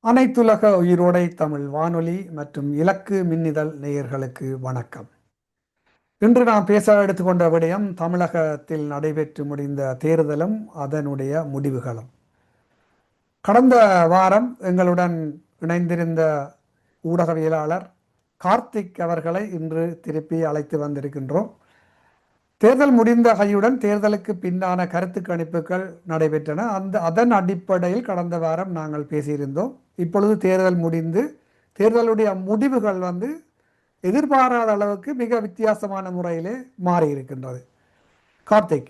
அனைத்துலக உயிரோடை தமிழ் வானொலி மற்றும் இலக்கு மின்னிதழ் நேயர்களுக்கு வணக்கம். இன்று நாம் பேச எடுத்துக்கொண்ட விடயம் தமிழகத்தில் நடைபெற்று முடிந்த தேர்தலும் அதனுடைய முடிவுகளும். கடந்த வாரம் எங்களுடன் இணைந்திருந்த ஊடகவியலாளர் கார்த்திக் அவர்களை இன்று திருப்பி அழைத்து வந்திருக்கின்றோம். தேர்தல் முடிந்த கையுடன் தேர்தலுக்கு பின்னான கருத்து கணிப்புகள் நடைபெற்றன. அதன் அடிப்படையில் கடந்த வாரம் நாங்கள் பேசியிருந்தோம். இப்பொழுது தேர்தல் முடிந்து தேர்தலுடைய முடிவுகள் எதிர்பாராத அளவுக்கு மிக வித்தியாசமான முறையிலே மாறி இருக்கின்றது. கார்த்திக்,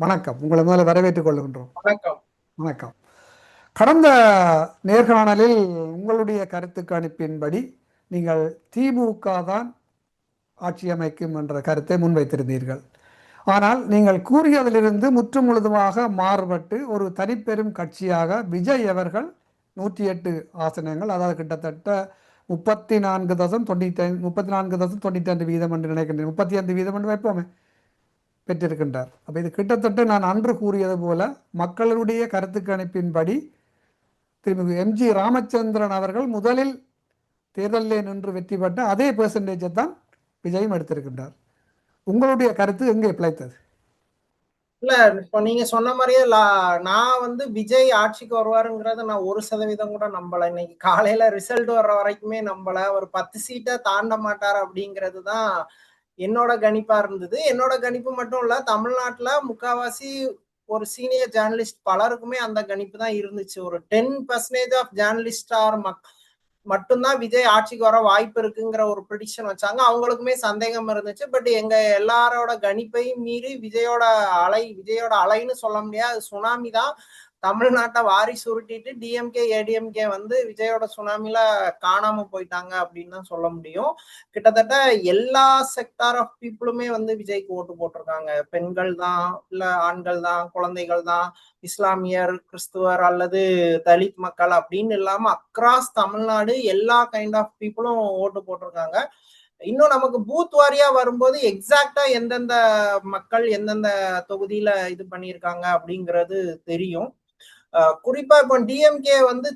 வணக்கம். உங்களை முதல்ல வரவேற்றுக் கொள்கின்றோம். வணக்கம். வணக்கம். கடந்த நேர்காணலில் உங்களுடைய கருத்து கணிப்பின்படி நீங்கள் திமுக தான் ஆட்சி அமைக்கும் என்ற கருத்தை முன்வைத்திருந்தீர்கள். ஆனால் நீங்கள் கூறியதிலிருந்து முற்று முழுதுமாக மாறுபட்டு ஒரு தனிப்பெரும் கட்சியாக விஜய் அவர்கள் 108 ஆசனங்கள், அதாவது கிட்டத்தட்ட 34.95% என்று நினைக்கின்றேன். 35% என்று வைப்போமே, பெற்றிருக்கின்றார். அப்போ இது கிட்டத்தட்ட நான் அன்று கூறியது போல மக்களுடைய கருத்து கணிப்பின்படி திரு எம்ஜி ராமச்சந்திரன் அவர்கள் முதலில் தேர்தலில் நின்று வெற்றி பெற்ற அதே பெர்சன்டேஜை தான் விஜயும் எடுத்திருக்கின்றார். உங்களுடைய கருத்து எங்கே பிழைத்தது? இல்ல, இப்போ நீங்க சொன்ன மாதிரியே நான் விஜய் ஆட்சிக்கு வருவாருங்கிறத நான் 1% கூட நம்பல. இன்னைக்கு காலையில ரிசல்ட் வர்ற வரைக்குமே நம்பல. ஒரு 10 சீட்டை தாண்ட மாட்டார் அப்படிங்கிறது தான் என்னோட கணிப்பா இருந்தது. என்னோட கணிப்பு மட்டும் இல்ல, தமிழ்நாட்டுல முக்காவாசி ஒரு சீனியர் ஜேர்னலிஸ்ட் பலருக்குமே அந்த கணிப்பு தான் இருந்துச்சு. ஒரு 10% ஆஃப் ஜேர்னலிஸ்ட் ஆர் மட்டும்தான் விஜய் ஆட்சிக்கு வர வாய்ப்பு இருக்குங்கிற ஒரு ப்ரிடிக்ஷன் வச்சாங்க. அவங்களுக்குமே சந்தேகம் இருந்துச்சு. பட் எங்க எல்லாரோட கணிப்பையும் மீறி விஜயோட அலைன்னு சொல்ல முடியாது, சுனாமி தான் தமிழ்நாட்டை வாரி சுருட்டிட்டு டிஎம்கே ஏடிஎம்கே விஜயோட சுனாமில காணாம போயிட்டாங்க அப்படின்னு தான் சொல்ல முடியும். கிட்டத்தட்ட எல்லா செக்டார் ஆஃப் பீப்புளுமே விஜய்க்கு ஓட்டு போட்டிருக்காங்க. பெண்கள் தான், இல்ல ஆண்கள் தான், குழந்தைகள் தான், இஸ்லாமியர், கிறிஸ்துவர் அல்லது தலித் மக்கள் அப்படின்னு இல்லாம அக்ராஸ் தமிழ்நாடு எல்லா கைண்ட் ஆஃப் பீப்புளும் ஓட்டு போட்டிருக்காங்க. இன்னும் நமக்கு பூத் வாரியா வரும்போது எக்ஸாக்டா எந்தெந்த மக்கள் எந்தெந்த தொகுதியில இது பண்ணியிருக்காங்க அப்படிங்கிறது தெரியும். குறிப்பா இப்போ டிஎம்கே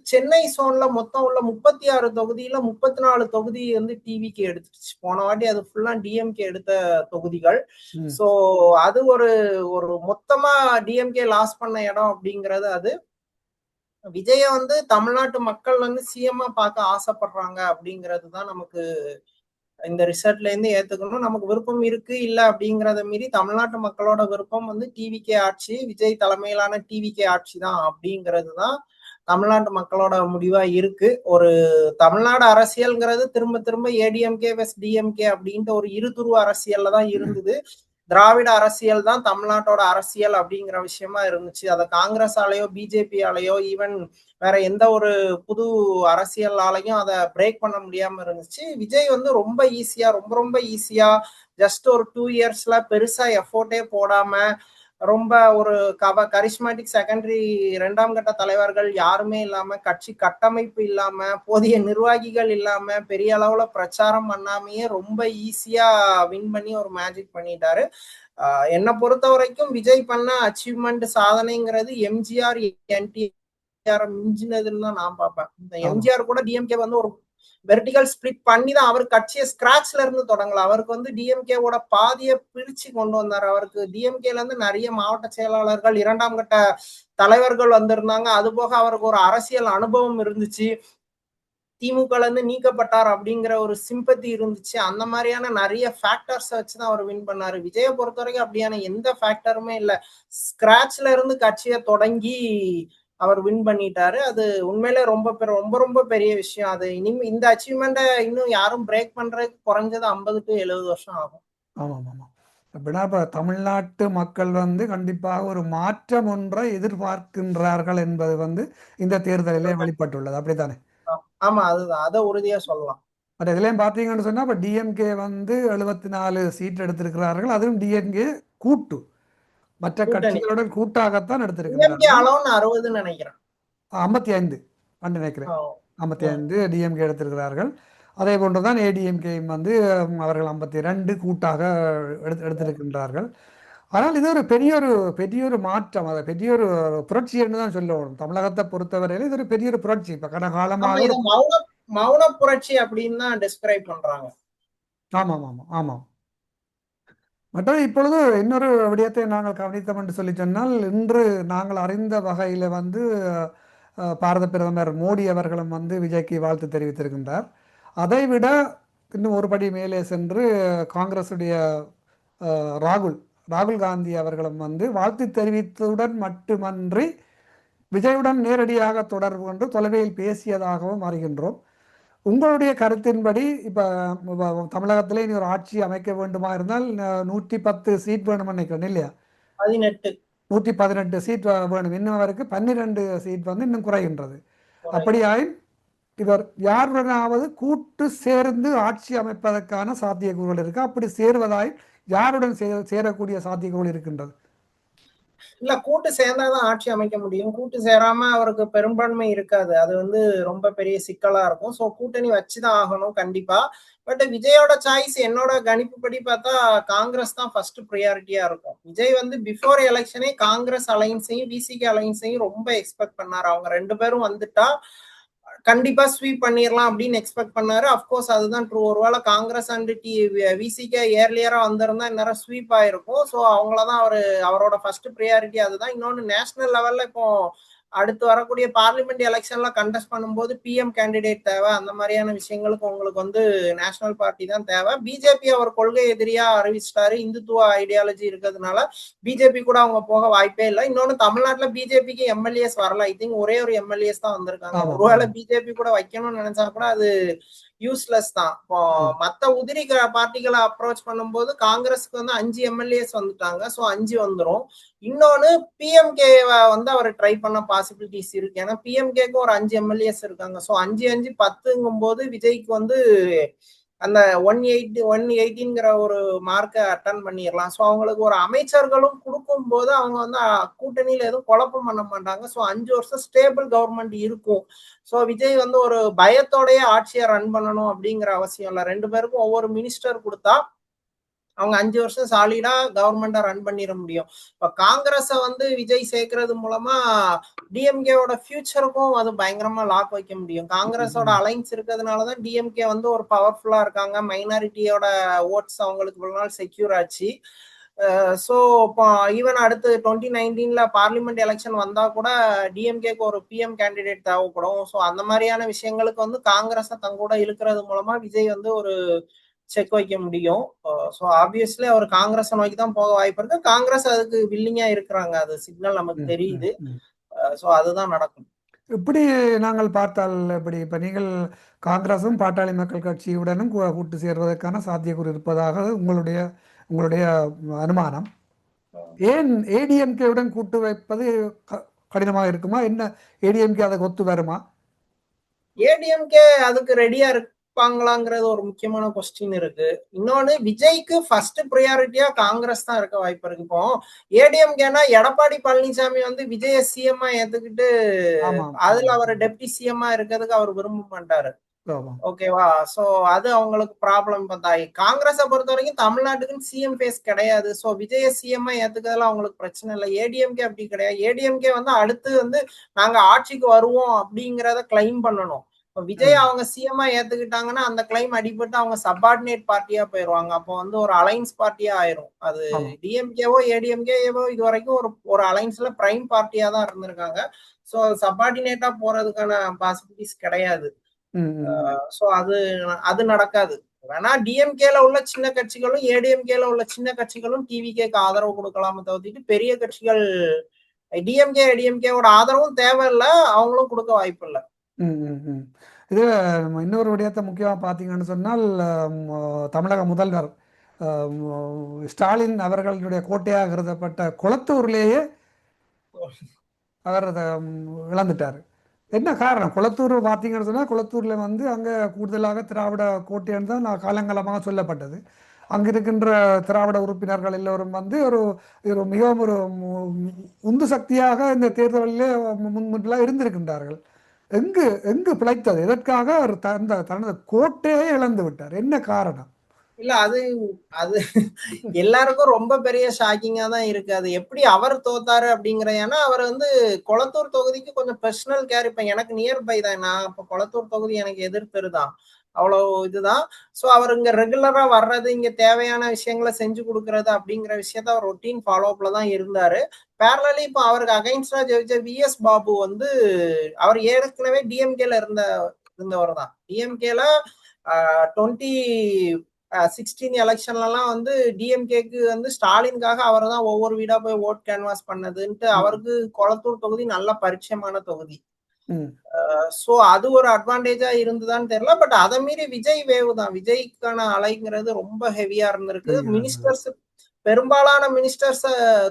சென்னை சோன்ல மொத்தம் உள்ள 36 தொகுதியில 34 தொகுதி டிவிக்கு எடுத்துச்சு. போன வாட்டி அது ஃபுல்லா டிஎம்கே எடுத்த தொகுதிகள். சோ அது ஒரு மொத்தமா டிஎம்கே லாஸ் பண்ண இடம் அப்படிங்கிறது. அது விஜய தமிழ்நாட்டு மக்கள் சிஎம்மா பார்க்க ஆசைப்படுறாங்க அப்படிங்கிறது தான் நமக்கு இந்த ரிசல்ட்ல இருந்து ஏத்துக்கணும். நமக்கு விருப்பம் இருக்கு இல்ல அப்படிங்கறத மீறி தமிழ்நாட்டு மக்களோட விருப்பம் டிவிகே ஆட்சி, விஜய் தலைமையிலான டிவிகே ஆட்சி தான் அப்படிங்கிறது தான் தமிழ்நாட்டு மக்களோட முடிவா இருக்கு. ஒரு தமிழ்நாடு அரசியல்ங்கிறது திரும்ப திரும்ப ஏடிஎம்கே வெஸ் டிஎம்கே அப்படின்ட்டு ஒரு இருதுருவ அரசியல்ல தான் இருந்தது. திராவிட அரசியல் தான் தமிழ்நாட்டோட அரசியல் அப்படிங்கிற விஷயமா இருந்துச்சு. அதை காங்கிரஸாலேயோ பிஜேபியாலேயோ ஈவன் வேற எந்த ஒரு புது அரசியலாலையும் அதை பிரேக் பண்ண முடியாம இருந்துச்சு. விஜய் ரொம்ப ஈஸியா ரொம்ப ஈஸியா ஜஸ்ட் ஒரு 2 இயர்ஸ்ல பெருசா எஃபோர்ட்டே போடாம ரொம்ப ஒரு கரிஸ்மாட்டிக் செகண்டரி 2ஆம் கட்ட தலைவர்கள் யாருமே இல்லாம, கட்சி கட்டமைப்பு இல்லாம, போதிய நிர்வாகிகள் இல்லாம, பெரிய அளவுல பிரச்சாரம் பண்ணாமையே ரொம்ப ஈஸியா வின் பண்ணி ஒரு மேஜிக் பண்ணிட்டாரு. என்னை பொறுத்த வரைக்கும் விஜய் பண்ண அச்சீவ்மெண்ட் சாதனைங்கிறது எம்ஜிஆர் என்டிஆர் மிஞ்சினதுன்னு தான் நான் பார்ப்பேன். எம்ஜிஆர் கூட டிஎம்கே ஒரு வெர்டிகல் ஸ்பிளிட் பண்ணி தான் அவர் கட்சியை ஸ்கிராச்ல இருந்து தொடங்கல. அவருக்கு டிஎம்கேவோட பாதியை பிரிச்சு கொண்டு வந்தார். அவருக்கு டிஎம்கேல இருந்து நிறைய மாவட்ட செயலாளர்கள் 2ஆம் கட்ட தலைவர்கள் வந்திருந்தாங்க. அது போக அவருக்கு ஒரு அரசியல் அனுபவம் இருந்துச்சு. திமுகல இருந்து நீக்கப்பட்டார் அப்படிங்கிற ஒரு சிம்பத்தி இருந்துச்சு. அந்த மாதிரியான நிறைய ஃபேக்டர்ஸ் வச்சுதான் அவர் வின் பண்ணாரு. விஜய பொறுத்த வரைக்கும் அப்படியான எந்த ஃபேக்டருமே இல்லை. ஸ்கிராச்ல இருந்து கட்சியை தொடங்கி அவர் வின் பண்ணிட்டாரு. அது உண்மையிலே ரொம்ப ரொம்ப பெரிய விஷயம். அது இந்த அச்சீவ்மெண்ட்டை இன்னும் யாரும் பிரேக் பண்றதுக்கு குறைஞ்சது 50 to 70 வருஷம் ஆகும். ஆமாம் ஆமாம். அப்படின்னா இப்ப தமிழ்நாட்டு மக்கள் கண்டிப்பாக ஒரு மாற்றம் ஒன்றை எதிர்பார்க்கின்றார்கள் என்பது இந்த தேர்தலிலே வெளிப்பட்டுள்ளது. அப்படித்தானே? ஆமா, அதுதான், அதை உறுதியா சொல்லலாம். பட் இதுலயும் பாத்தீங்கன்னு சொன்னா இப்ப டிஎம்கே 74 சீட் எடுத்திருக்கிறார்கள். அதுவும் டிஎம்கே கூட்டு மற்ற கட்சிகளுடன் கூட்டாகத்தான் எடுத்திருக்கிறார்கள். 60 நினைக்கிறேன். 55 நினைக்கிறேன். 55 டிஎம்கே எடுத்திருக்கிறார்கள். அதே போன்றுதான் ஏடிஎம்கேயும் அவர்கள் 52 கூட்டாக எடுத்திருக்கின்றார்கள். ஆனால் இது ஒரு பெரிய ஒரு மாற்றம், அதை பெரிய ஒரு புரட்சி என்று தான் சொல்லணும். தமிழகத்தை பொறுத்தவரையில் இது ஒரு பெரிய ஒரு புரட்சி. இப்ப கடந்த ஆமா, காலமாக இத மௌன மௌன புரட்சி அப்படின்னு தான் டிஸ்கிரைப் பண்றாங்க. ஆமாம் ஆமாம் ஆமாம். மற்றது இப்பொழுது இன்னொரு விடயத்தை நாங்கள் கவனித்தோம் என்று சொல்லி சொன்னால், இன்று நாங்கள் அறிந்த வகையில் வந்து பாரத பிரதமர் மோடி அவர்களும் வந்து விஜய்க்கு வாழ்த்து தெரிவித்திருக்கின்றார். அதைவிட இன்னும் ஒரு படி மேலே சென்று காங்கிரசுடைய ராகுல் ராகுல் காந்தி அவர்களும் வந்து வாழ்த்து தெரிவித்ததுடன் மட்டுமன்றி விஜயுடன் நேரடியாக தொடர்பு கொண்டு தொலைவில் பேசியதாகவும் அறிகின்றோம். உங்களுடைய கருத்தின்படி இப்போ தமிழகத்திலே இனி ஒரு ஆட்சி அமைக்க வேண்டுமா இருந்தால் 110 சீட் வேணும் நினைக்கிறேன் இல்லையா? 18 118 சீட் வேணும். இன்னும் அவருக்கு 12 சீட் வந்து இன்னும் குறைகின்றது. அப்படியாயின் இவர் யாருடனாவது கூட்டு சேர்ந்து ஆட்சி அமைப்பதற்கான சாத்தியக்கூறுகள் இருக்கு. அப்படி சேருவதாய் யாருடன் சேரக்கூடிய சாத்தியக்கூறுகள் இருக்கின்றது? இல்ல, கூட்டு சேர்ந்தாதான் ஆட்சி அமைக்க முடியும். கூட்டு சேராம அவருக்கு பெரும்பான்மை இருக்காது. அது வந்து ரொம்ப பெரிய சிக்கலா இருக்கும். சோ கூட்டணி வச்சுதான் ஆகணும் கண்டிப்பா. பட் விஜயோட சாய்ஸ் என்னோட கணிப்பு படி பார்த்தா காங்கிரஸ் தான் ஃபர்ஸ்ட் ப்ரியாரிட்டியா இருக்கும். விஜய் வந்து பிஃபோர் எலெக்ஷனே காங்கிரஸ் அலைன்ஸையும் விசிகே அலைன்ஸையும் ரொம்ப எக்ஸ்பெக்ட் பண்ணாரு. அவங்க 2 பேரும் வந்துட்டா கண்டிப்பா ஸ்வீப் பண்ணிடலாம் அப்படின்னு எக்ஸ்பெக்ட் பண்ணாரு. அப்கோர்ஸ் அதுதான் ட்ரூ. ஒருவேளை காங்கிரஸ் அண்ட் விசிகே ஏர்லியரா வந்திருந்தா இந்நேரம் ஸ்வீப் ஆயிருக்கும். ஸோ அவங்களதான் அவரோட ஃபர்ஸ்ட் ப்ரியாரிட்டி அதுதான். இன்னொன்னு நேஷனல் லெவல்ல இப்போ அடுத்து வரக்கூடிய பார்லிமெண்ட் எலெக்ஷன்ல கண்டெஸ்ட் பண்ணும்போது பிஎம் கேண்டிடேட் தேவை. அந்த மாதிரியான விஷயங்களுக்கு உங்களுக்கு வந்து நேஷனல் பார்ட்டி தான் தேவை. பிஜேபி அவர் கொள்கை எதிரியா அறிவிச்சிட்டாரு. இந்துத்துவ ஐடியாலஜி இருக்கிறதுனால பிஜேபி கூட அவங்க போக வாய்ப்பே இல்லை. இன்னொன்னு தமிழ்நாட்டுல பிஜேபிக்கு எம்எல்ஏஸ் வரல. ஐ திங்க் ஒரே ஒரு எம்எல்ஏஸ் தான் வந்திருக்காங்க. ஒருவேளை பிஜேபி கூட வைக்கணும்னு நினைச்சா கூட அது யூஸ்லெஸ் தான். இப்போ மத்த உதிரி பார்ட்டிகளை அப்ரோச் பண்ணும்போது காங்கிரஸ்க்கு வந்து 5 எம்எல்ஏஸ் வந்துட்டாங்க. ஸோ 5 வந்துடும். இன்னொன்னு பிஎம்கே வந்து அவர் ட்ரை பண்ண பாசிபிலிட்டிஸ் இருக்கு. ஏன்னா பிஎம்கேக்கு ஒரு 5 எம்எல்ஏஸ் இருக்காங்க. ஸோ 5 10ங்கும் போது விஜய்க்கு வந்து அந்த 118ங்கிற ஒரு மார்க்கை அட்டன் பண்ணிடலாம். ஸோ அவங்களுக்கு ஒரு அமைச்சர்களும் கொடுக்கும் போது அவங்க வந்து கூட்டணியில எதுவும் குழப்பம் பண்ண மாட்டாங்க. ஸோ 5 வருஷம் ஸ்டேபிள் கவர்மெண்ட் இருக்கும். ஸோ விஜய் வந்து ஒரு பயத்தோடய ஆட்சியை ரன் பண்ணணும் அப்படிங்கிற அவசியம் இல்லை. 2 பேருக்கும் ஒவ்வொரு மினிஸ்டர் கொடுத்தா அவங்க 5 வருஷம் சாலிடா கவர்மெண்ட்டை ரன் பண்ணிட முடியும். இப்ப காங்கிரஸை வந்து விஜய் சேர்க்கறது மூலமா டிஎம்கேவோட ஃபியூச்சருக்கும் அது பயங்கரமா லாக் வைக்க முடியும். காங்கிரஸோட அலைன்ஸ் இருக்கிறதுனாலதான் டிஎம்கே வந்து ஒரு பவர்ஃபுல்லா இருக்காங்க. மைனாரிட்டியோட ஓட்ஸ் அவங்களுக்கு இவ்வளவு நாள் செக்யூர் ஆச்சு. ஸோ இப்போ ஈவன் அடுத்து 2019 பார்லிமெண்ட் எலெக்ஷன் வந்தா கூட டிஎம்கேக்கு ஒரு பிஎம் கேண்டிடேட் தேவைப்படும். ஸோ அந்த மாதிரியான விஷயங்களுக்கு வந்து காங்கிரஸை தங்கூட இழுக்கிறது மூலமா விஜய் வந்து ஒரு செக் வைக்க முடியும். ஸோ ஆப்வியஸ்லி அவர் காங்கிரஸ் நோக்கி தான் போக வாய்ப்பு இருக்கு. காங்கிரஸ் அதுக்கு வில்லிங்கா இருக்கிறாங்க. அது சிக்னல் நமக்கு தெரியுது. ஸோ அதுதான் நடக்கும். இப்படி நாங்கள் பார்த்தால் இப்படி இப்ப நீங்கள் காங்கிரசும் பாட்டாளி மக்கள் கட்சியுடனும் கூட்டு சேர்வதற்கான சாத்தியக்கூறு இருப்பதாக உங்களுடைய அனுமானம். ஏன் ஏடிஎம்கேவுடன் கூட்டு வைப்பது கடினமாக இருக்குமா? என்ன ஏடிஎம்கே அதுக்கு ஒத்து வருமா? ஏடிஎம்கே அதுக்கு ரெடியா இருப்பாங்களாங்கிறது ஒரு முக்கியமான கொஸ்டின் இருக்கு. இன்னொன்னு விஜய்க்கு ஃபர்ஸ்ட் ப்ரியாரிட்டியா காங்கிரஸ் தான் இருக்க வாய்ப்பு இருக்கு. இப்போ ஏடிஎம்கேனா எடப்பாடி பழனிசாமி வந்து விஜய சிஎம்மா ஏத்துக்கிட்டு அதுல அவர் டெப்டி சிஎம்மா இருக்கிறதுக்கு அவர் விரும்ப மாட்டாரு. ஓகேவா? சோ அது அவங்களுக்கு ப்ராப்ளம். காங்கிரஸை பொறுத்த வரைக்கும் தமிழ்நாட்டுக்குன்னு சிஎம் பேஸ் கிடையாது. சோ விஜய சிஎம்மா ஏத்துக்கிறதுல அவங்களுக்கு பிரச்சனை இல்லை. ஏடிஎம்கே அப்படி கிடையாது. ஏடிஎம்கே வந்து அடுத்து வந்து நாங்க ஆட்சிக்கு வருவோம் அப்படிங்கிறத கிளைம் பண்ணணும். இப்போ விஜய் அவங்க சிஎம்மா ஏத்துக்கிட்டாங்கன்னா அந்த கிளைம் அடிபட்டு அவங்க சப்பார்டினேட் பார்ட்டியா போயிருவாங்க. அப்போ வந்து ஒரு அலைன்ஸ் பார்ட்டியா ஆயிரும். அது டிஎம்கேவோ ஏடிஎம்கேவோ இது வரைக்கும் ஒரு அலைன்ஸ்ல பிரைம் பார்ட்டியா தான் இருந்திருக்காங்க. சோ சப்பார்டினேட்டா போறதுக்கான பாசிபிலிட்டிஸ் கிடையாது. சோ அது நடக்காது. வேணா டிஎம்கேல உள்ள சின்ன கட்சிகளும் ஏடிஎம்கேல உள்ள சின்ன கட்சிகளும் டிவிகேக்கு ஆதரவு கொடுக்கலாம தவிர்த்துட்டு பெரிய கட்சிகள் டிஎம்கே ஏடிஎம்கேவோட ஆதரவும் தேவையில்லை, அவங்களும் கொடுக்க வாய்ப்பு இல்லை. இது இன்னொரு விடயத்தை முக்கியமா பார்த்தீங்கன்னு சொன்னால் தமிழக முதல்வர் ஸ்டாலின் அவர்களுடைய கோட்டையாக கருதப்பட்ட குளத்தூர்லேயே அவர் இழந்துட்டார். என்ன காரணம்? குளத்தூர் பார்த்தீங்கன்னு சொன்னால் குளத்தூரில் வந்து அங்கே கூடுதலாக திராவிட கோட்டைன்னு தான் நான் காலங்காலமாக சொல்லப்பட்டது. அங்கே இருக்கின்ற திராவிட உறுப்பினர்கள் எல்லோரும் வந்து ஒரு மிகவும் ஒரு உந்து சக்தியாக இந்த தேர்தலிலே முன்முன்னெல்லாம் இருந்திருக்கின்றார்கள். எங்கு பிழைத்தது? எதற்காக அவர் தனது கோட்டையே இழந்து விட்டார்? என்ன காரணம்? இல்ல அது அது எல்லாருக்கும் ரொம்ப பெரிய ஷாக்கிங்கா தான் இருக்கு. அது எப்படி அவர் தோத்தாரு அப்படிங்கிற, ஏன்னா அவர் வந்து கொளத்தூர் தொகுதிக்கு கொஞ்சம் பர்சனல் கேர். இப்ப எனக்கு நியர்பை தான், நான் இப்ப கொளத்தூர் தொகுதி எனக்கு எதிர்த்தெரு தான், அவ்வளவு இதுதான். சோ அவர் இங்க ரெகுலரா வர்றது, இங்க தேவையான விஷயங்களை செஞ்சு கொடுக்கறது அப்படிங்கிற விஷயத்த அவர் ரொட்டீன் ஃபாலோஅப்ல தான் இருந்தாரு. பேரலி இப்ப அவருக்கு அகைன்ஸ்டா ஜெயிச்ச விஎஸ் பாபு வந்து அவர் ஏற்கனவே டிஎம்கேல இருந்தவர் தான். டிஎம்கேல 2016 எலெக்ஷன்லாம் வந்து டிஎம்கேக்கு வந்து ஸ்டாலினுக்காக அவர் தான் ஒவ்வொரு வீடா போய் ஓட் கேன்வாஸ் பண்ணதுன்ட்டு அவருக்கு கொளத்தூர் தொகுதி நல்ல பரிச்சயமான தொகுதி. சோ அது ஒரு அட்வான்டேஜா இருந்துதான்னு தெரியல. பட் அதை மீறி விஜய் வேவ் தான், விஜய்க்கான அலைங்கிறது ரொம்ப ஹெவியா இருந்திருக்கு. மினிஸ்டர்ஸ் பெரும்பாலான மினிஸ்டர்ஸ்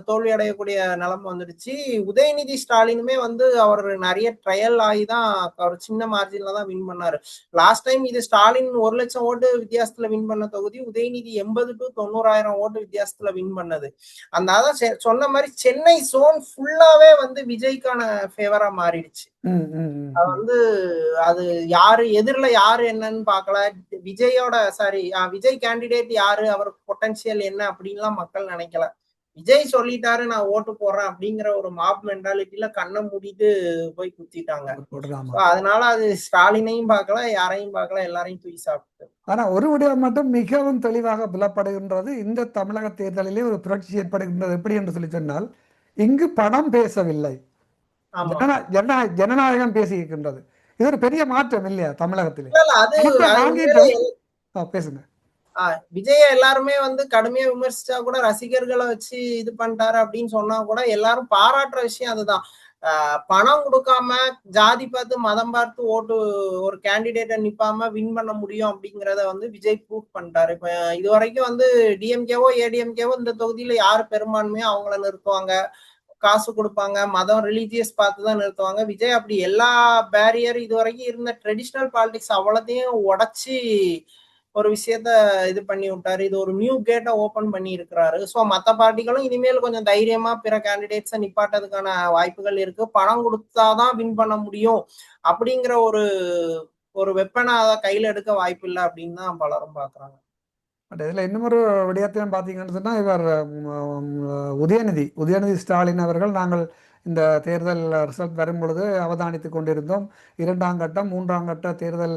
தோல்வி அடையக்கூடிய நிலைமை வந்துடுச்சு. உதயநிதி ஸ்டாலினுமே வந்து அவர் நிறைய ட்ரையல் ஆகி தான் அவர் சின்ன மார்ஜின்ல தான் வின் பண்ணாரு. லாஸ்ட் டைம் இது ஸ்டாலின் 1 லட்சம் ஓட்டு வித்தியாசத்துல வின் பண்ண தொகுதி, உதயநிதி 80 to 90,000 ஓட்டு வித்தியாசத்துல வின் பண்ணது. அந்த அதான் சொன்ன மாதிரி சென்னை சோன் ஃபுல்லாவே வந்து விஜய்க்கான ஃபேவரா மாறிடுச்சு. அது வந்து அது யாரு எதிரில யாரு என்னன்னு பாக்கல, விஜய் கேண்டிடேட் யாரு, அவருக்கு பொட்டன்சியல் என்ன அப்படின்லாம் மக்கள் நினைக்கல. விஜய் சொல்லிட்டாரு நான் ஓட்டு போடுறேன் அப்படிங்கிற ஒரு மாப் மென்டாலிட்டியில கண்ணை மூடிட்டு போய் குத்திட்டாங்க. அதனால அது ஸ்டாலினையும் பார்க்கல, யாரையும் பார்க்கல, எல்லாரையும் தூக்கி சாப்பிட்டு. ஆனா ஒரு விடயம் மட்டும் மிகவும் தெளிவாக புலப்படுகின்றது, இந்த தமிழக தேர்தலிலே ஒரு புரட்சி ஏற்படுகின்றது. எப்படி என்று சொல்லி சொன்னால், இங்கு பணம் பேசவில்லை, ஜனநாயகம் பேசியிருக்கின்றது. இது ஒரு பெரிய மாற்றம் இல்லையா தமிழகத்திலே? பேசுங்க. விஜய எல்லாருமே வந்து கடுமையா விமர்சிச்சா கூட, ரசிகர்களை வச்சு இது பண்ணிட்டாரு அப்படின்னு சொன்னா கூட எல்லாரும் பாராட்டுற விஷயம் அதுதான். பணம் கொடுக்காம ஜாதி பார்த்து மதம் பார்த்து ஓட்டு ஒரு கேண்டிடேட்டை நிப்பாம வின் பண்ண முடியும் அப்படிங்கிறத வந்து விஜய் ப்ரூவ் பண்ணிட்டாரு. இப்ப இது வரைக்கும் வந்து டிஎம்கேவோ ஏடிஎம்கேவோ இந்த தொகுதியில யாரு பெரும்பான்மையோ அவங்கள நிறுத்துவாங்க, காசு கொடுப்பாங்க, மதம் ரிலீஜியஸ் பார்த்து தான் நிறுத்துவாங்க. விஜய் அப்படி எல்லா பேரியர் இது வரைக்கும் இருந்த ட்ரெடிஷ்னல் பாலிடிக்ஸ் அவ்வளோத்தையும் உடைச்சி ஒரு விஷயத்த இது பண்ணி விட்டாரு. இது ஒரு நியூ கேட்டை ஓபன் பண்ணி இருக்கிறாரு. ஸோ மற்ற பார்ட்டிகளும் இனிமேல் கொஞ்சம் தைரியமா பிற கேண்டிடேட்ஸை நிப்பாட்டதுக்கான வாய்ப்புகள் இருக்கு. பணம் கொடுத்தாதான் வின் பண்ண முடியும் அப்படிங்கிற ஒரு வெப்பனை அதை கையில எடுக்க வாய்ப்பு இல்லை அப்படின்னு தான் பலரும் பாக்குறாங்க. பட் இதில் இன்னொரு விடயத்தையும் பார்த்தீங்கன்னு சொன்னால், இவர் உதயநிதி ஸ்டாலின் அவர்கள், நாங்கள் இந்த தேர்தல் ரிசல்ட் வரும் பொழுது அவதானித்து கொண்டிருந்தோம். 2ஆம் கட்டம் 3ஆம் கட்ட தேர்தல்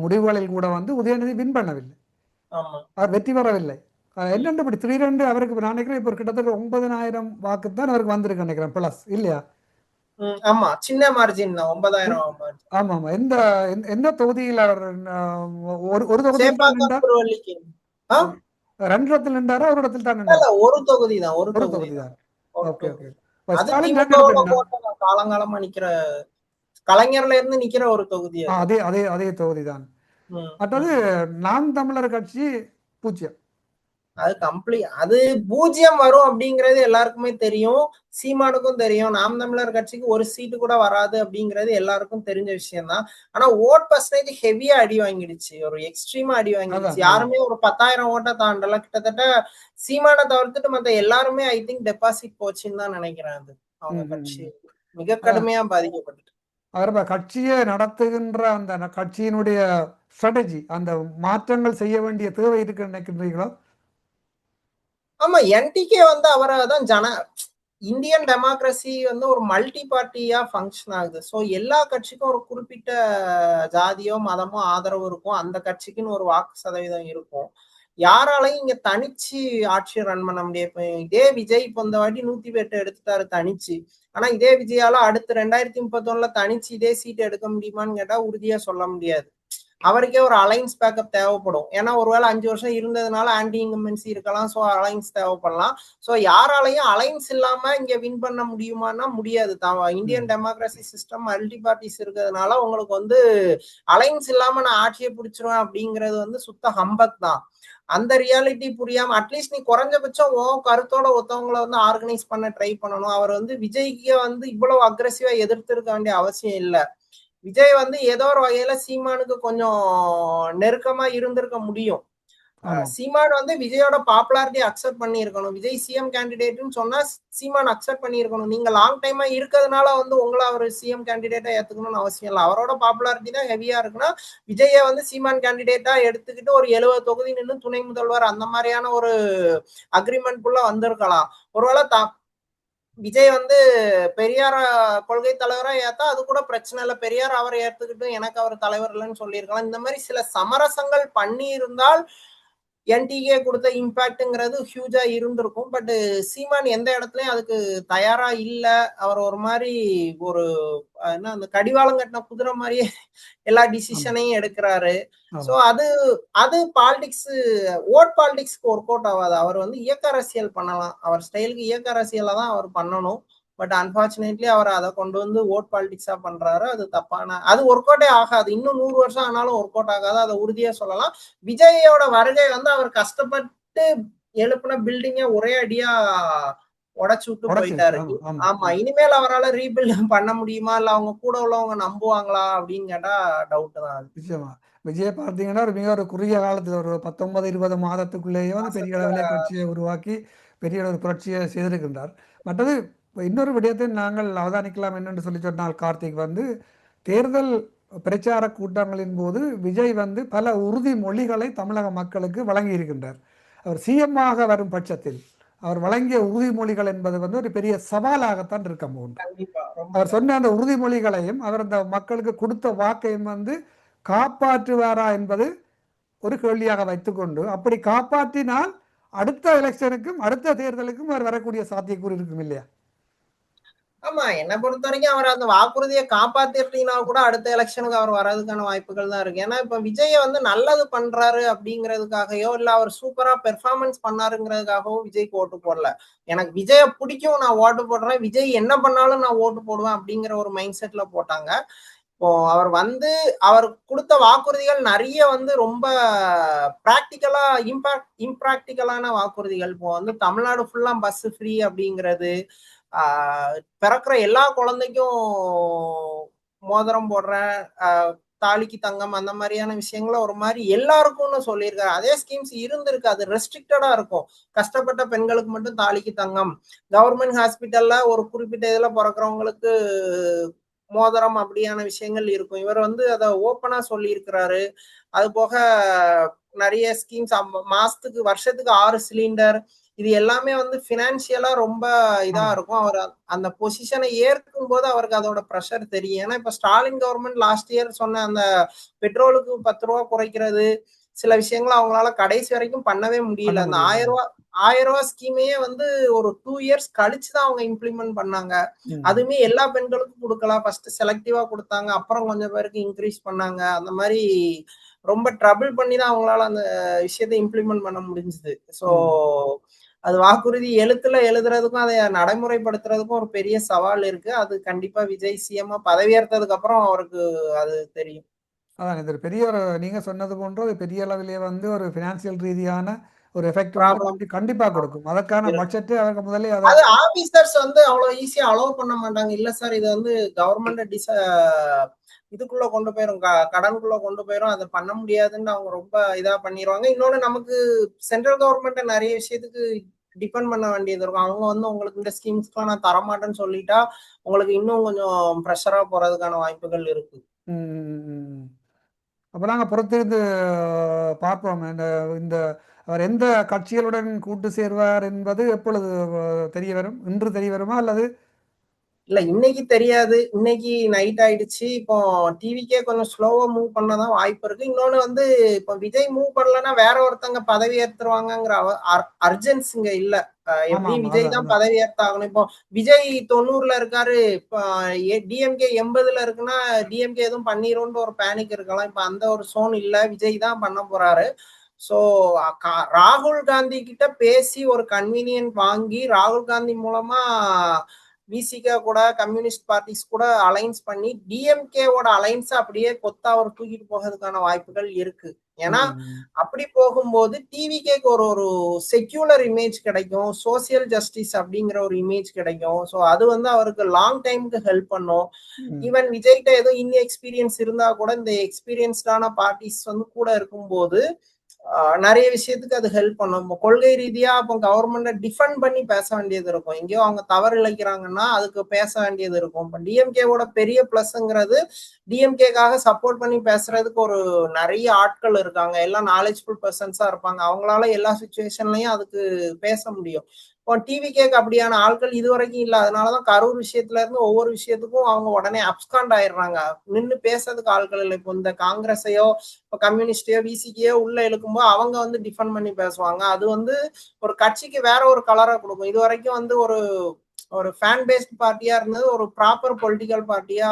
முடிவுகளில் கூட வந்து உதயநிதி வின் பண்ணவில்லை, அவர் வெற்றி பெறவில்லை. என்னென்று இப்படி திடீரென்று அவருக்கு நான் நினைக்கிறேன் இப்போ கிட்டத்தட்ட 9,000 வாக்கு தான் அவருக்கு வந்திருக்கு நினைக்கிறேன், பிளஸ் இல்லையா? ஆமா, சின்ன மார்ஜின் 9,000. ஆமா ஆமா. எந்த தொகுதியில் அவர் ஒரு தொகுதி 2 இடத்தில் நின்றாரா, ஒரு இடத்தில் தான் நின்றார்? ஒரு தொகுதி தான், ஒரு தொகுதி தான். Okay okay. காலங்காலமா நிக்கிற கலைஞர்ல இருந்து நிக்கிற ஒரு தொகுதி, அதே தொகுதி தான். மற்றது நாம் தமிழர் கட்சி 0. அது கம்ப்ளீட், அது 0 வரும் அப்படிங்கிறது எல்லாருக்குமே தெரியும், சீமானுக்கும் தெரியும். நாம் தமிழர் கட்சிக்கு ஒரு சீட்டு கூட வராது அப்படிங்கிறது எல்லாருக்கும் தெரிஞ்ச விஷயம் தான். ஆனா ஓட் பர்சன்டேஜ் ஹெவியா அடி வாங்கிடுச்சு, ஒரு எக்ஸ்ட்ரீமா அடி வாங்கிடுச்சு. யாருமே ஒரு 10,000 ஓட்டை தாண்டல. கிட்டத்தட்ட சீமானை தவிர்த்துட்டு மத்த எல்லாருமே ஐ திங்க் டெபாசிட் போச்சுன்னு தான் நினைக்கிறேன். அது அவங்க கட்சி மிக கடுமையா பாதிக்கப்பட்டு. அவர் கட்சியை நடத்துகின்ற அந்த கட்சியினுடைய ஸ்ட்ராட்டஜி, அந்த மாற்றங்கள் செய்ய வேண்டிய தேவை இருக்கு நினைக்கின்றீங்களா? ஆமா, என்டிகே வந்து அவரை தான் இந்தியன் டெமோக்ரஸி வந்து ஒரு மல்டி பார்ட்டியா ஃபங்க்ஷன் ஆகுது. ஸோ எல்லா கட்சிக்கும் ஒரு குறிப்பிட்ட ஜாதியோ மதமோ ஆதரவு இருக்கும், அந்த கட்சிக்குன்னு ஒரு வாக்கு சதவீதம் இருக்கும். யாராலையும் இங்க தனிச்சு ஆட்சியை ரன் பண்ண முடியாது. இதே விஜய் இப்போ இந்த வாட்டி 108 எடுத்துட்டாரு தனிச்சு. ஆனா இதே விஜயால அடுத்து 2031 தனிச்சு இதே சீட் எடுக்க முடியுமான்னு கேட்டா உறுதியா சொல்ல முடியாது. அவருக்கே ஒரு அலைன்ஸ் பேக்கப் தேவைப்படும். ஏன்னா ஒருவேளை 5 வருஷம் இருந்ததுனால ஆன்டி இன்கம்பன்சி இருக்கலாம், ஸோ அலைன்ஸ் தேவைப்படலாம். ஸோ யாராலையும் அலைன்ஸ் இல்லாம இங்க வின் பண்ண முடியுமான்னா முடியாது. Indian democracy system multi parties இருக்கிறதுனால உங்களுக்கு வந்து அலைன்ஸ் இல்லாம நான் ஆட்சியை பிடிச்சிருவேன் அப்படிங்கிறது வந்து சுத்த ஹம்பக் தான். அந்த ரியாலிட்டி புரியாம அட்லீஸ்ட் நீ குறைஞ்சபட்சம் கருத்தோட ஒருத்தவங்களை வந்து ஆர்கனைஸ் பண்ண ட்ரை பண்ணணும். அவர் வந்து விஜய்க்கு வந்து இவ்வளவு அக்ரெசிவா எதிர்த்து இருக்க வேண்டிய அவசியம் இல்லை. விஜய் வந்து ஏதோ ஒரு வகையில சீமானுக்கு கொஞ்சம் நெருக்கமா இருந்திருக்க முடியும். ஆமா. சீமான் வந்து விஜயோட பாப்புலாரிட்டி அக்செப்ட் பண்ணி இருக்கணும். விஜய் சிஎம் கேண்டிடேட்னு சொன்னா சீமான் அக்செப்ட் பண்ணி இருக்கணும். நீங்க லாங் டைமா இருக்கிறதுனால வந்து உங்களை அவர் சிஎம் கேண்டிடேட்டா ஏத்துக்கணும்னு அவசியம் இல்லை. அவரோட பாப்புலாரிட்டி தான் ஹெவியா இருக்குன்னா விஜய வந்து சீமான் கேண்டிடேட்டா எடுத்துக்கிட்டு ஒரு 70 தொகுதி நின்று துணை முதல்வர் அந்த மாதிரியான ஒரு அக்ரிமெண்ட் குள்ள வந்திருக்கலாம். ஒருவேளை விஜய் வந்து பெரியார கொள்கை தலைவரா ஏத்தா அது கூட பிரச்சனை இல்லை, பெரியார் அவரை ஏத்துக்கிட்டு எனக்கு அவர் தலைவர் இல்லைன்னு சொல்லியிருக்கலாம். இந்த மாதிரி சில சமரசங்கள் பண்ணி இருந்தால் என்டிகே கொடுத்த இம்பாக்ட்ங்கிறது ஹியூஜா இருந்திருக்கும். பட் சீமான் எந்த இடத்துலயும் அதுக்கு தயாரா இல்ல. அவர் ஒரு மாதிரி ஒரு என்ன அந்த கடிவாளம் கட்டின குதிரை மாதிரியே எல்லா டிசிஷனையும் எடுக்கிறாரு. சோ அது பாலிடிக்ஸ், ஓட் பாலிடிக்ஸ்க்கு ஒர்க் அவுட் ஆகாது. அவர் வந்து இயக்க அரசியல் பண்ணலாம், அவர் ஸ்டைலுக்கு இயக்க அரசியலை தான் அவர் பண்ணணும். பட் அன்பார்ச்சுனேட்லி அவர் அதை கொண்டு வந்து ஓட் பாலிடிக்ஸா பண்றாரு. அது தப்பான, அது ஒர்க் அவுட்டே ஆகாது. இன்னும் 100 வருஷம் ஆனாலும் ஒர்க் அவுட் ஆகாது, அதை உறுதியா சொல்லலாம். விஜயோட வருகை வந்து அவர் கஷ்டப்பட்டு எழுப்பின பில்டிங்க ஒரே அடியா உடைச்சு விட்டு போயிட்டாரு. ஆமா, இனிமேல் அவரால் ரீபில்ட் பண்ண முடியுமா, இல்ல அவங்க கூட உள்ளவங்க நம்புவாங்களா அப்படின்னு கேட்டா டவுட் தான். நிச்சயமா விஜய் பார்த்தீங்கன்னா மிக ஒரு குறுகிய காலத்தில் ஒரு 19-20 மாதத்துக்குள்ளேயே வந்து பெரிய அளவிலே கட்சியை உருவாக்கி பெரிய ஒரு புரட்சியை செய்திருக்கின்றார். மற்றது இன்னொரு விடயத்தை நாங்கள் அவதானிக்கலாம் என்னென்று சொல்லி சொன்னால், கார்த்திக் வந்து தேர்தல் பிரச்சார கூட்டங்களின் போது விஜய் வந்து பல உறுதிமொழிகளை தமிழக மக்களுக்கு வழங்கி இருக்கின்றார். அவர் சிஎம்மாக வரும் பட்சத்தில் அவர் வழங்கிய உறுதிமொழிகள் என்பது வந்து ஒரு பெரிய சவாலாகத்தான் இருக்க போகின்றது. அவர் சொன்ன அந்த உறுதிமொழிகளையும் அவர் அந்த மக்களுக்கு கொடுத்த வாக்கையும் வந்து காப்பாற்றுவாரா என்பது ஒரு கேள்வியாக வைத்துக்கொண்டு, அப்படி காப்பாற்றினால் அடுத்த எலெக்ஷனுக்கும் அடுத்த தேர்தலுக்கும் அவர் வரக்கூடிய சாத்தியக்கூறு இருக்கும் இல்லையா? ஆமா, என்னை பொறுத்த வரைக்கும் அவர் அந்த வாக்குறுதியை காப்பாத்திட்டீங்கன்னா கூட அடுத்த எலெக்ஷனுக்கு அவர் வர்றதுக்கான வாய்ப்புகள் தான் இருக்கு. ஏன்னா இப்ப விஜய வந்து நல்லது பண்றாரு அப்படிங்கிறதுக்காகயோ இல்ல அவர் சூப்பரா பெர்ஃபார்மன்ஸ் பண்ணாருங்கிறதுக்காகவோ விஜய்க்கு ஓட்டு போடல. எனக்கு விஜய பிடிக்கும், நான் ஓட்டு போடுறேன், விஜய் என்ன பண்ணாலும் நான் ஓட்டு போடுவேன் அப்படிங்கிற ஒரு மைண்ட் செட்ல போட்டாங்க. இப்போ அவர் வந்து அவர் கொடுத்த வாக்குறுதிகள் நிறைய வந்து ரொம்ப பிராக்டிக்கலா இம்ப்ராக்டிக்கலான வாக்குறுதிகள். இப்போ வந்து தமிழ்நாடு ஃபுல்லா பஸ் ஃப்ரீ அப்படிங்கிறது, பிறக்கிற எல்லா குழந்தைக்கும் மோதிரம் போடுறேன், தாலிக்கு தங்கம், அந்த மாதிரியான விஷயங்கள ஒரு மாதிரி எல்லாருக்கும்னு சொல்லியிருக்காரு. அதே ஸ்கீம்ஸ் இருந்திருக்கு, அது ரெஸ்ட்ரிக்டடா இருக்கும். கஷ்டப்பட்ட பெண்களுக்கு மட்டும் தாலிக்கு தங்கம், கவர்மெண்ட் ஹாஸ்பிட்டல்ல ஒரு குறிப்பிட்ட இதுல பிறக்கிறவங்களுக்கு மோதிரம், அப்படியான விஷயங்கள் இருக்கும். இவர் வந்து அதை ஓப்பனா சொல்லியிருக்கிறாரு. அது போக நிறைய ஸ்கீம்ஸ், மாசத்துக்கு வருஷத்துக்கு 6 சிலிண்டர், இது எல்லாமே வந்து பினான்சியலா ரொம்ப இதா இருக்கும். அவர் அந்த பொசிஷனை ஏற்கும் போது அவருக்கு அதோட ப்ரெஷர் தெரியும். ஏன்னா இப்ப ஸ்டாலின் கவர்மெண்ட் லாஸ்ட் இயர் சொன்ன அந்த பெட்ரோலுக்கு 10 ரூபா குறைக்கிறது, சில விஷயங்களை அவங்களால கடைசி வரைக்கும் பண்ணவே முடியல. அந்த 1000 ரூபாய் ஸ்கீமையே வந்து ஒரு 2 இயர்ஸ் கழிச்சுதான் அவங்க இம்ப்ளிமெண்ட் பண்ணாங்க. அதுவுமே எல்லா பெண்களுக்கும் கொடுக்கலாம். ஃபர்ஸ்ட் செலக்டிவா கொடுத்தாங்க, அப்புறம் கொஞ்சம் பேருக்கு இன்க்ரீஸ் பண்ணாங்க. அந்த மாதிரி ரொம்ப ட்ரபிள் பண்ணி தான் அவங்களால அந்த விஷயத்தை இம்ப்ளிமெண்ட் பண்ண முடிஞ்சது. ஸோ அது வாக்குறுதி எழுத்துல எழுதுறதுக்கும் அதை நடைமுறைப்படுத்துறதுக்கும் ஒரு பெரிய சவால் இருக்கு. அது கண்டிப்பா விஜய் சிஎம் பதவியேற்றதுக்கு அப்புறம் அவருக்கு அது தெரியும். அதான் இது பெரிய ஒரு, நீங்க சொன்னது போன்ற ஒரு பெரிய அளவிலே வந்து ஒரு பினான்சியல் ரீதியான ஒரு எஃபெக்ட் கண்டிப்பா கொடுக்கும். அதற்கான பட்ஜெட் அவருக்கு முதலே அது ஆபீசர்ஸ் வந்து அவ்வளவு ஈஸியா அலோவ் பண்ண மாட்டாங்க. இல்ல சார், இது வந்து கவர்மெண்ட் இதுக்குள்ள கொண்டு போயிரும், கடனுக்குள்ள கொண்டு போயிரும், அதை பண்ண முடியாதுன்னு அவங்க ரொம்ப இதா பண்ணிடுவாங்க. இன்னொன்னு, நமக்கு சென்ட்ரல் கவர்மெண்ட் நிறைய விஷயத்துக்கு டிபெண்ட் பண்ண வேண்டியது இருக்கும். அவங்க வந்து உங்களுக்கு இந்த ஸ்கீம்ஸ்க்குலாம் நான் தரமாட்டேன்னு சொல்லிட்டா உங்களுக்கு இன்னும் கொஞ்சம் ப்ரெஷரா போறதுக்கான வாய்ப்புகள் இருக்கு. அப்ப நாங்க பொறுத்திருந்து பார்ப்போம். இந்த அவர் எந்த கட்சிகளுடன் கூட்டு சேர்வார் என்பது எப்பொழுது தெரிய வரும்? இன்று தெரிய வருமா அல்லது? இல்ல, இன்னைக்கு தெரியாது. இன்னைக்கு நைட் ஆயிடுச்சு. இப்போ டிவிக்கே கொஞ்சம் ஸ்லோவா மூவ் பண்ணதான் வாய்ப்பு இருக்கு. இன்னொன்னு வந்து இப்போ விஜய் மூவ் பண்ணலன்னா வேற ஒருத்தங்க பதவி ஏற்றுவாங்கிற அர்ஜென்ஸ் இங்க இல்ல. எப்படி விஜய் தான் பதவி ஏற்றாகணும். இப்போ விஜய் 90ல இருக்காரு, இப்போ டிஎம்கே 80ல இருக்குன்னா டிஎம்கே எதுவும் பண்ணிரும்னு ஒரு பேனிக் இருக்கலாம். இப்ப அந்த ஒரு சோன் இல்ல, விஜய் தான் பண்ண போறாரு. சோ ராகுல் காந்தி கிட்ட பேசி ஒரு கன்வீனியன்ட் வாங்கி ராகுல் காந்தி மூலமா விசிகா கூட கம்யூனிஸ்ட் பார்ட்டிஸ் கூட அலைன்ஸ் பண்ணி டிஎம்கேவோட அலைன்ஸ் அப்படியே கொத்தா அவர் தூக்கிட்டு போகிறதுக்கான வாய்ப்புகள் இருக்கு. ஏன்னா அப்படி போகும்போது டிவிகேக்கு ஒரு செக்யூலர் இமேஜ் கிடைக்கும், சோசியல் ஜஸ்டிஸ் அப்படிங்கிற ஒரு இமேஜ் கிடைக்கும். ஸோ அது வந்து அவருக்கு லாங் டைமுக்கு ஹெல்ப் பண்ணும். ஈவன் விஜய்கிட்ட ஏதோ இன்னும் எக்ஸ்பீரியன்ஸ் இருந்தா கூட இந்த எக்ஸ்பீரியன்ஸ்டான பார்ட்டிஸ் வந்து கூட இருக்கும்போது நிறைய விஷயத்துக்கு அது ஹெல்ப் பண்ணும். கொள்கை ரீதியா அப்போ கவர்மெண்ட்டை டிஃபெண்ட் பண்ணி பேச வேண்டியது இருக்கும். எங்கேயோ அவங்க தவறு இழைக்கிறாங்கன்னா அதுக்கு பேச வேண்டியது இருக்கும். இப்போ டிஎம்கேவோட பெரிய பிளஸ்ங்கிறது டிஎம்கேக்காக சப்போர்ட் பண்ணி பேசுறதுக்கு ஒரு நிறைய ஆட்கள் இருக்காங்க. எல்லாம் நாலேஜ்ஃபுல் பர்சன்ஸா இருப்பாங்க. அவங்களால எல்லா சுச்சுவேஷன்லயும் அதுக்கு பேச முடியும். இப்போ டிவிகேக்கு அப்படியான ஆட்கள் இதுவரைக்கும் இல்லை. அதனாலதான் கரூர் விஷயத்துல இருந்து ஒவ்வொரு விஷயத்துக்கும் அவங்க உடனே அப்ஸ்காண்ட் ஆயிடுறாங்க. நின்று பேசுறதுக்கு ஆட்கள் இல்லை. இப்போ இந்த காங்கிரஸையோ இப்போ கம்யூனிஸ்டையோ விசிக்கையோ உள்ள இழுக்கும்போது அவங்க வந்து டிஃபெண்ட் பண்ணி பேசுவாங்க. அது வந்து ஒரு கட்சிக்கு வேற ஒரு கலரை கொடுக்கும். இது வரைக்கும் வந்து ஒரு ஃபேன் பேஸ்ட் பார்ட்டியா இருந்தது ஒரு ப்ராப்பர் பொலிட்டிக்கல் பார்ட்டியா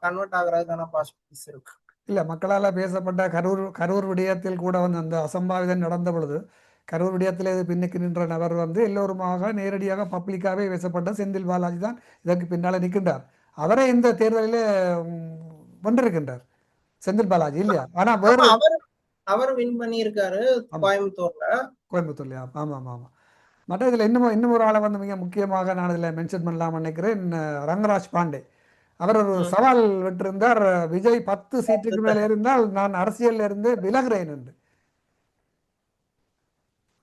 கன்வெர்ட் ஆகுறதுக்கான பாசிபிலிட்டிஸ் இருக்கு. இல்லை, மக்களால் பேசப்பட்ட கரூர் விடயத்தில் கூட வந்து அந்த அசம்பாவிதம் நடந்த பொழுது கரூர் விடயத்தில் இது பின்னுக்கு நின்ற நபர் வந்து எல்லோருமாக நேரடியாக பப்ளிக்காகவே பேசப்பட்ட செந்தில் பாலாஜி தான் இதற்கு பின்னால் நிற்கின்றார். அவரே இந்த தேர்தலில் வென்றிருக்கின்றார் செந்தில் பாலாஜி இல்லையா? ஆனா வேறு அவர் வின் பண்ணியிருக்காரு கோயம்புத்தூர்லையா? ஆமா ஆமா ஆமா. மற்ற இதில் இன்னும் ஒரு ஆளை வந்து மிக முக்கியமாக நான் இதில் மென்ஷன் பண்ணலாம்னு நினைக்கிறேன், ரங்கராஜ் பாண்டே. அவர் ஒரு சவால் விட்டிருந்தார், விஜய் 10 சீட்டுக்கு மேலே இருந்தால் நான் அரசியல் இருந்து விலகுறேன் என்று.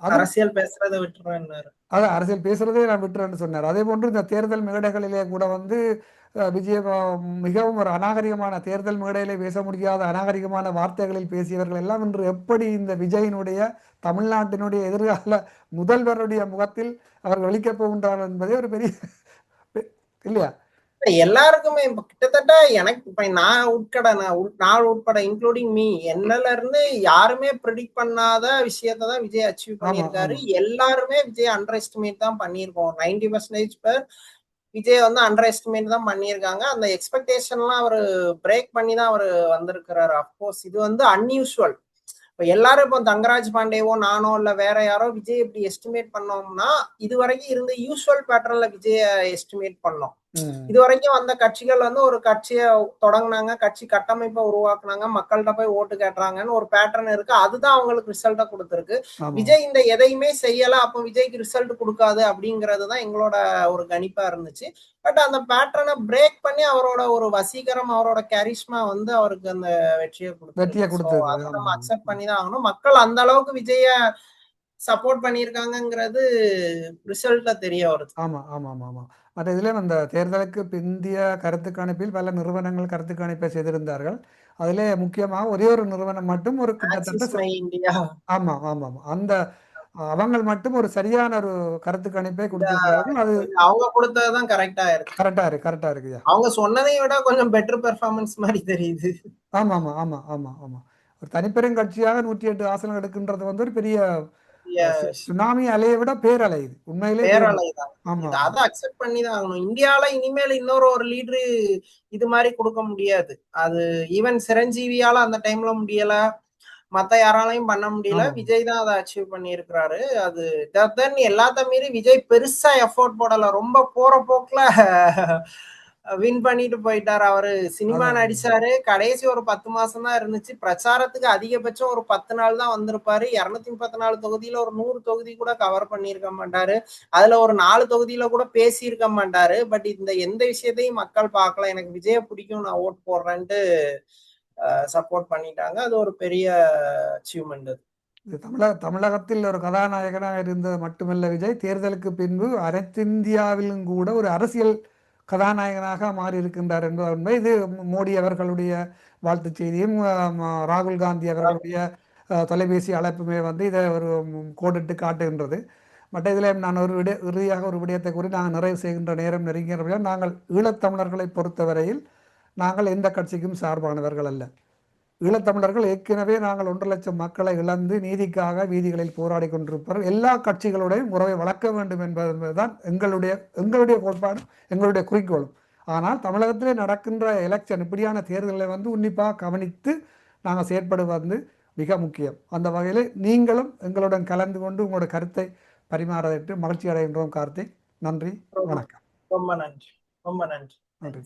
அரசியல் பேசுறதை விட்டுறேன், அதான் அரசியல் பேசுறதே நான் விட்டுறேன்னு சொன்னார். அதே போன்று இந்த தேர்தல் மேடைகளிலே கூட வந்து விஜய் மிகவும் ஒரு அநாகரிகமான தேர்தல் மேடையிலே பேச முடியாத அநாகரிகமான வார்த்தைகளில் பேசியவர்கள் எல்லாம் இன்று எப்படி இந்த விஜயினுடைய தமிழ்நாட்டினுடைய எதிர்கால முதல்வருடைய முகத்தில் அவர்கள் வெளிக்கப் போகின்றார்கள் என்பதே ஒரு பெரிய இல்லையா? எல்லாருக்குமே இப்ப கிட்டத்தட்ட எனக்கு இப்ப நான் உட்பட இன்க்ளூடிங் மீ என்னல இருந்து யாருமே ப்ரிடிக்ட் பண்ணாத விஷயத்தான் விஜய் அச்சீவ் பண்ணியிருக்காரு. எல்லாருமே விஜய் அண்டர் எஸ்டிமேட் தான் பண்ணியிருக்கோம். 90% பேர் விஜய் வந்து அண்டர் எஸ்டிமேட் தான் பண்ணியிருக்காங்க. அந்த எக்ஸ்பெக்டேஷன்லாம் அவர் பிரேக் பண்ணி தான் அவர் வந்திருக்கிறாரு. அப்கோர்ஸ் இது வந்து அன்யூஸ்வல். இப்ப எல்லாரும் இப்போ தங்கராஜ் பாண்டேவோ நானோ இல்ல வேற யாரோ விஜய் இப்படி எஸ்டிமேட் பண்ணோம்னா இது வரைக்கும் இருந்த யூஸ்வல் பேட்டர்ன்ல விஜய எஸ்டிமேட் பண்ணோம். இது வரைக்கும் வந்த கட்சிகள் வந்து ஒரு கட்சியை தொடங்கினாங்க, கட்சி கட்டமைப்பை உருவாக்குனாங்க, மக்கள்கிட்ட போய் ஓட்டு கேட்டுறாங்கன்னு ஒரு பேட்டர்ன் இருக்கு. அதுதான் அவங்களுக்கு ரிசல்ட்டை கொடுத்துருக்கு. விஜய் இந்த எதையுமே செய்யல, அப்போ விஜய்க்கு ரிசல்ட் கொடுக்காது அப்படிங்கிறது தான் எங்களோட ஒரு கணிப்பா இருந்துச்சு. பட் அந்த பேட்டர்னை பிரேக் பண்ணி அவரோட ஒரு வசீகரம், அவரோட கேரிஷ்மா வந்து அவருக்கு அந்த வெற்றியை கொடுத்து அதை நம்ம அக்செப்ட் பண்ணி தான் ஆகணும். மக்கள் அந்த அளவுக்கு விஜய சப்போர்ட் பண்ணியிருக்காங்கிறது ரிசல்ட்ல தெரிய வருது. ஆமா ஆமா ஆமா ஆமா. மற்ற இதில் அந்த தேர்தலுக்கு பிந்திய கருத்து கணிப்பில் பல நிறுவனங்கள் கருத்து கணிப்பை செய்திருந்தார்கள். அதிலே முக்கியமாக ஒரே ஒரு நிறுவனம் மட்டும் ஒரு கிட்டத்தட்ட ஆமா ஆமா ஆமா அந்த அவங்க மட்டும் ஒரு சரியான ஒரு கருத்து கணிப்பை கொடுத்திருக்கிறார்கள். அது அவங்க கொடுத்ததுதான் கரெக்டா இருக்கு. அவங்க சொன்னதை விட கொஞ்சம் பெட்டர் பெர்ஃபார்மன்ஸ் மாதிரி தெரியுது. ஆமா ஆமா ஆமா ஆமா ஆமா. ஒரு தனிப்பெரும் கட்சியாக 108 ஆசனம் எடுக்கின்றது வந்து ஒரு பெரிய சுனாமி அலையை விட பேரலை. இது உண்மையிலே அதை அக்செப்ட் பண்ணி தான் ஆகணும். இந்தியால இனிமேல் இன்னொரு ஒரு லீடரு இது மாதிரி கொடுக்க முடியாது. அது ஈவன் சிரஞ்சீவியால அந்த டைம்ல முடியல, மத்த யாராலையும் பண்ண முடியல. விஜய் தான் அதை அச்சீவ் பண்ணி இருக்கிறாரு. அது எல்லாத்த மீறி விஜய் பெருசா எஃபோர்ட் போடல, ரொம்ப போற போக்குல வின் பண்ணிட்டு போயிட்டாரு. அவரு சினிமா நடிச்சாரு, கடைசி ஒரு 10 மாசம் தான் இருந்துச்சு. பிரச்சாரத்துக்கு அதிகபட்சம் ஒரு 10 நாள் தான் வந்திருப்பாரு. 234 தொகுதியில ஒரு 100 தொகுதி கூட கவர் பண்ணியிருக்க மாட்டாரு. அதுல ஒரு 4 தொகுதியில கூட பேசியிருக்க மாட்டாரு. பட் இந்த எந்த விஷயத்தையும் மக்கள் பார்க்கல. எனக்கு விஜய பிடிக்கும், நான் ஓட் போடுறேன்ட்டு சப்போர்ட் பண்ணிட்டாங்க. அது ஒரு பெரிய அச்சீவ்மெண்ட். இது தமிழகத்தில் ஒரு கதாநாயகனாக இருந்தது மட்டுமல்ல விஜய், தேர்தலுக்கு பின்பு அனைத்திந்தியாவிலும் கூட ஒரு அரசியல் கதாநாயகனாக மாறி இருக்கின்றார் என்பது உண்மை. இது மோடி அவர்களுடைய வாழ்த்து செய்தியும் ராகுல் காந்தி அவர்களுடைய தொலைபேசி அழைப்புமே வந்து இதை ஒரு கோடிட்டு காட்டுகின்றது. மற்ற இதில் நான் இறுதியாக ஒரு விடயத்தை கூறி நாங்கள் நிறைவு செய்கின்ற நேரம் நெருங்கிய நாங்கள் ஈழத்தமிழர்களை பொறுத்தவரையில் நாங்கள் எந்த கட்சிக்கும் சார்பானவர்கள் அல்ல. ஈழத்தமிழர்கள் ஏற்கனவே நாங்கள் 1 லட்சம் மக்களை இழந்து நீதிக்காக வீதிகளில் போராடி கொண்டிருப்பார்கள். எல்லா கட்சிகளுடையும் உறவை வளர்க்க வேண்டும் என்பதுதான் எங்களுடைய கோட்பாடு, எங்களுடைய குறிக்கோளும். ஆனால் தமிழகத்திலே நடக்கின்ற எலெக்ஷன் இப்படியான தேர்தலை வந்து உன்னிப்பாக கவனித்து நாங்கள் செயற்படுவது மிக முக்கியம். அந்த வகையில் நீங்களும் எங்களுடன் கலந்து கொண்டு உங்களோட கருத்தை பரிமாறதற்கு மகிழ்ச்சி அடைகின்றோம். கார்த்திக், நன்றி, வணக்கம். ரொம்ப நன்றி. நன்றி.